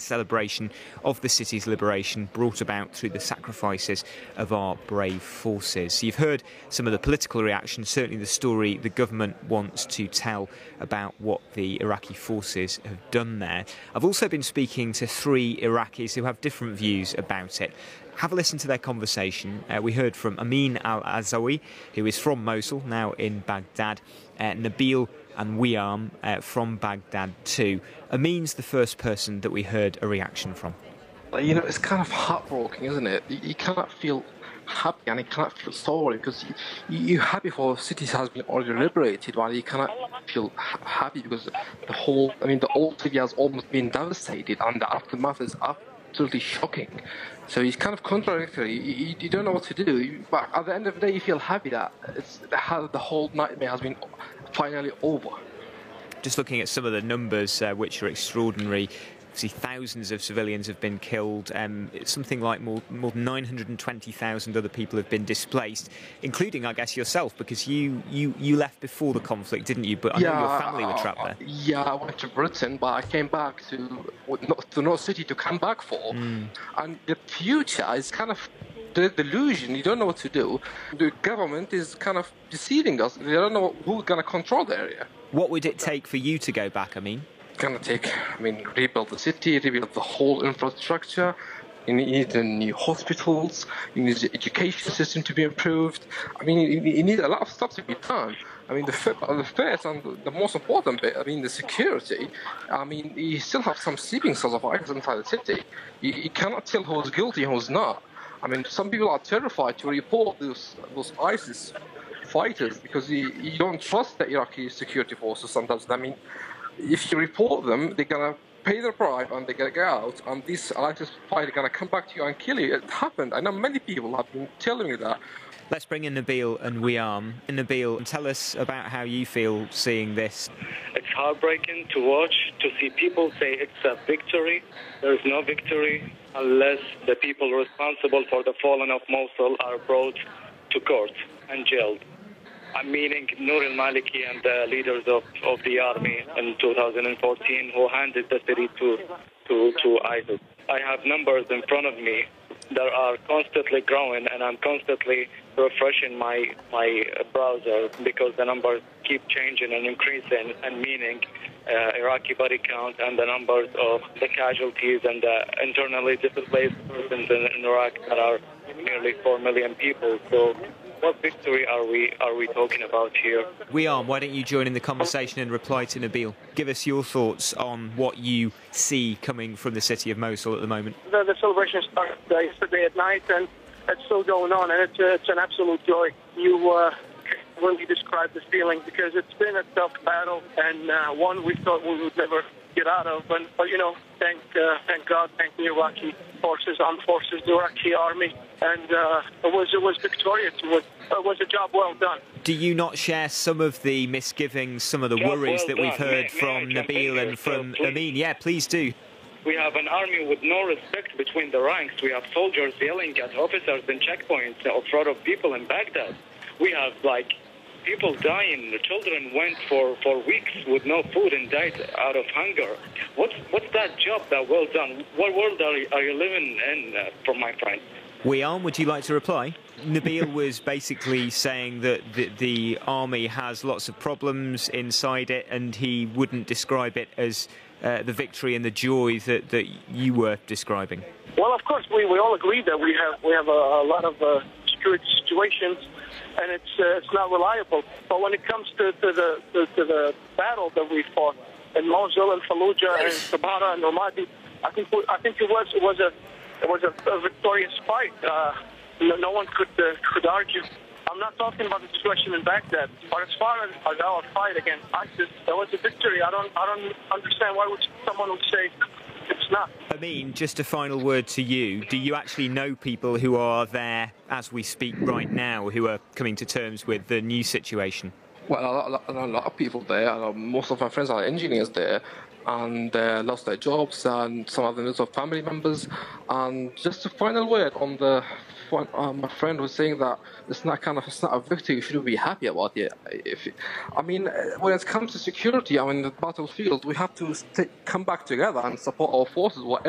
celebration of the city's liberation brought about through the sacrifices of our brave forces. You've heard some of the political reactions, certainly the story the government wants to tell about what the Iraqi forces have done there. I've also been speaking to 3 Iraqis who have different views about it. Have a listen to their conversation. We heard from Amin Al-Azzawi, who is from Mosul, now in Baghdad, Nabil and Wiam from Baghdad too. Amin's the first person that we heard a reaction from. You know, it's kind of heartbreaking, isn't it? You cannot feel happy and you cannot feel sorry because you're happy for cities has been already liberated, while you cannot feel happy because the old city has almost been devastated and the aftermath is absolutely shocking. So it's kind of contradictory. You don't know what to do, but at the end of the day, you feel happy that the whole nightmare has been finally over. Just looking at some of the numbers, which are extraordinary. See, thousands of civilians have been killed. Something like more than 920,000 other people have been displaced, including, I guess, yourself, because you left before the conflict, didn't you? But I know your family were trapped there. Yeah, I went to Britain, but I came back to no city to come back for. And the future is kind of the delusion. You don't know what to do. The government is kind of deceiving us. They don't know who's going to control the area. What would it take for you to go back, Rebuild the city, rebuild the whole infrastructure. You need new hospitals, you need the education system to be improved. You need a lot of stuff to be done. The first and the most important bit, the security. You still have some sleeping cells of ISIS inside the city. You cannot tell who's guilty and who's not. Some people are terrified to report those ISIS fighters because you don't trust the Iraqi security forces sometimes. If you report them, they're going to pay their bribe and they're going to go out, and these ISIS fighters are going to come back to you and kill you. It happened. I know many people have been telling me that. Let's bring in Nabil and Wiam. Nabil, tell us about how you feel seeing this. It's heartbreaking to watch, to see people say it's a victory. There is no victory unless the people responsible for the fallen of Mosul are brought to court and jailed. I'm meaning Noor al-Maliki and the leaders of the army in 2014 who handed the city to ISIS. I have numbers in front of me that are constantly growing, and I'm constantly refreshing my browser because the numbers keep changing and increasing, and meaning Iraqi body count and the numbers of the casualties and the internally displaced persons in Iraq that are nearly 4 million people. So what victory are we talking about here? Wiam, why don't you join in the conversation and reply to Nabil? Give us your thoughts on what you see coming from the city of Mosul at the moment. The celebration started yesterday at night, and it's still going on, and it's an absolute joy. You really describe the feeling because it's been a tough battle, and one we thought we would never get out of. But thank God, thank the Iraqi forces, armed forces, the Iraqi army, and it was victorious. It was a job well done. Do you not share some of the misgivings, some of the worries that we've heard from Nabil and from Amin? Yeah, please do. We have an army with no respect between the ranks. We have soldiers yelling at officers in checkpoints in front of people in Baghdad. We have people dying. The children went for weeks with no food and died out of hunger. What's that job that well done? What world are you living in, from my friend? Wiam, would you like to reply? Nabil was basically saying that the army has lots of problems inside it, and he wouldn't describe it as the victory and the joy that you were describing. Well, of course, we all agree that we have a lot of security situations, and it's not reliable. But when it comes to the battle that we fought in Mosul and Fallujah and Sabara and Ramadi, I think it was a victorious fight. No one could argue. I'm not talking about the situation in Baghdad, but as far as our fight against ISIS, that was a victory. I don't understand why someone would say it's not. Amin, just a final word to you. Do you actually know people who are there as we speak right now who are coming to terms with the new situation? Well, a lot of people there. Most of my friends are engineers there, and they lost their jobs, and some of them lost family members. And just a final word on the my friend was saying that it's not a victory. You shouldn't be happy about it. When it comes to security, the battlefield, we have to come back together and support our forces, whatever.